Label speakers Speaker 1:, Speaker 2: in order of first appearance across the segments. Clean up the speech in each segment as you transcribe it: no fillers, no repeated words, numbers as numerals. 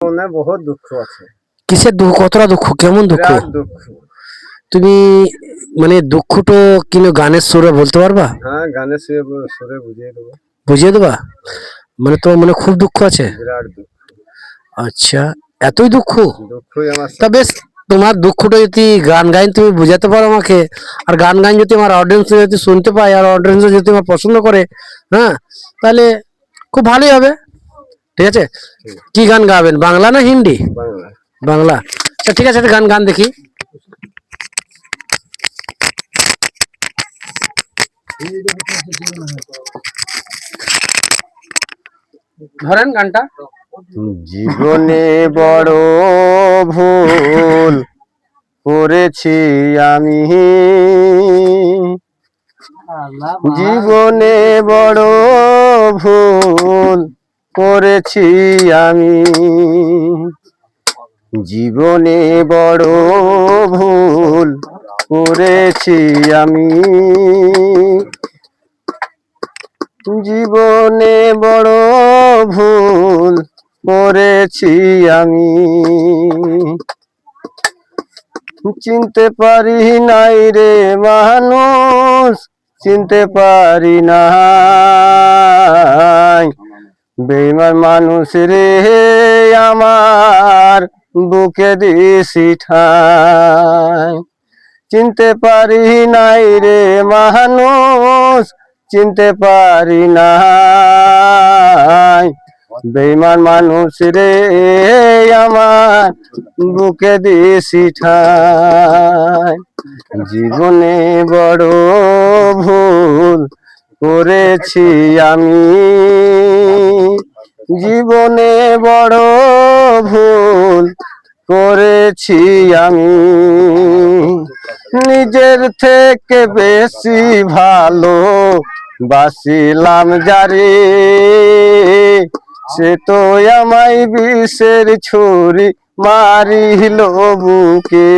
Speaker 1: মনে বহুত দুঃখ আছে।
Speaker 2: কিসের দুঃখ? কতটা দুঃখ? কেমন দুঃখ?
Speaker 1: বিরাট দুঃখ।
Speaker 2: তুমি মানে দুঃখটা কিনো গানের সুরে বলতে পারবা?
Speaker 1: হ্যাঁ, গানের সুরে বুঝিয়ে দেবো।
Speaker 2: বুঝিয়ে দেবা? মানে তোমার মনে খুব দুঃখ আছে?
Speaker 1: বিরাট দুঃখ।
Speaker 2: আচ্ছা, এতই দুঃখ?
Speaker 1: দুঃখই আমার
Speaker 2: তা বেশ, তোমার দুঃখটা যদি গান গাইন তুমি বুঝাতে পারো আমাকে, আর গান গাইন যদি আমার অডিয়েন্স যদি শুনতে পায় আর অডিয়েন্স যদি আমার পছন্দ করে, হ্যাঁ, তাহলে খুব ভালোই হবে। ঠিক আছে, কি গান গাবেন, বাংলা না হিন্দি?
Speaker 1: বাংলা।
Speaker 2: বাংলা। আচ্ছা ঠিক আছে, একটা গান গান দেখি। ধরেন গানটা।
Speaker 1: জীবনে বড় ভুল করেছি আমি, জীবনে বড় ভুল করেছি আমি, জীবনে বড় ভুল করেছি আমি, জীবনে বড় ভুল করেছি আমি, চিনতে পারি নাই রে মানুষ, চিনতে পারি নাই, বেঈমান মানুষ রে আমার বুকে দিছি ঠাই, চিনতে পারি নাই রে মানুষ, চিনতে পারি নাই, বেঈমান মানুষ রে আমার বুকে দিছি ঠাই, জীবনে বড় ভুল করেছি আমি, জীবনে বড় ভুল করেছি আমি, নিজের থেকে বেশি ভালো বাসিলাম যারে, সে তো আমায় বিষের ছুরি মারিল বুকে,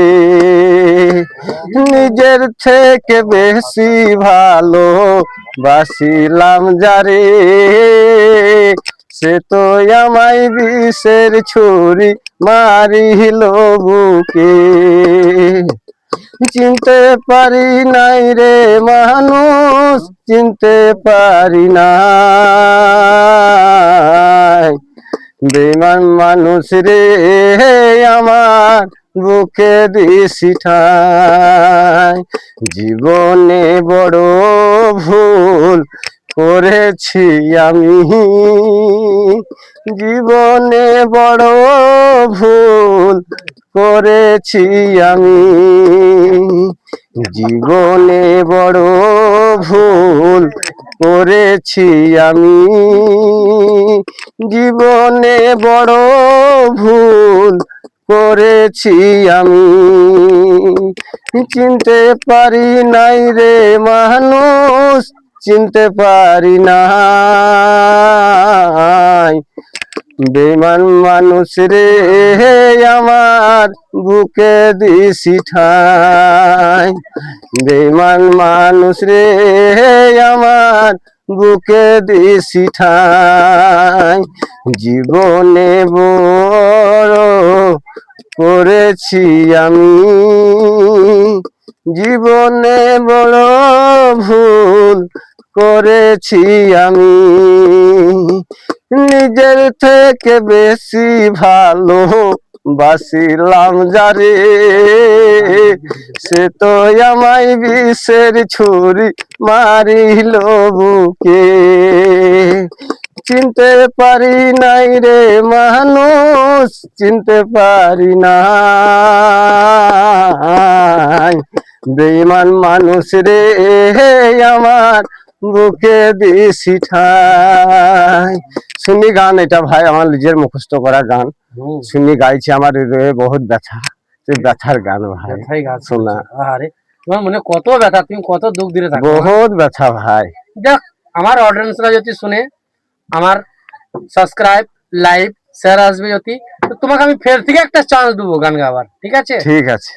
Speaker 1: নিজের থেকে বেশি ভালো বাসিলাম যারে, সে তো আমায় বিষের ছুরি মারিল বুকে, চিনতে পারি নাই রে মানুষ, চিনতে পারি নাই, বেঈমান মানুষ রে আমার বুকে দিছি ঠাই, জীবনে বড় ভুল করেছি আমি, জীবনে বড় ভুল করেছি আমি, জীবনে বড় ভুল করেছি আমি, জীবনে বড় ভুল করেছি আমি, চিনতে পারি নাই রে মানুষ, চিনতে পারি নাই, বেঈমান মানুষ রে আমার বুকে দিছি ঠাই, বেঈমান মানুষ রে আমার বুকে দিছি ঠাই, জীবনে বড় করেছি আমি, জীবনে বড় ভুল করেছি আমি, নিজের থেকে বেশি ভালো বাসিলাম যারে, সে তো আমায় বিষের ছুরি মারিল বুকে, চিনতে পারি নাই রে মানুষ, চিনতে পারি নাই, বেঈমান মানুষ রে আমার বুকে দিছি ঠাই। শুনি গান, এটা ভাই আমার নিজের মুখস্থ করা গান, শুনি গাইছি, আমার হৃদয়ে বহুত ব্যথা, ব্যথার গান ভাই শোনা।
Speaker 2: আরে তোমার মনে কত ব্যথা, তুমি কত দুঃখ দিলে থাকো,
Speaker 1: বহুত ব্যথা ভাই।
Speaker 2: দেখ, আমার অডিয়েন্সরা যদি শুনে, আমার সাবস্ক্রাইব লাইক শেয়ার আসবে যদি, তো তোমাকে আমি ফের থেকে একটা চান্স দেবো গান গাওয়ার, ঠিক আছে?
Speaker 1: ঠিক আছে।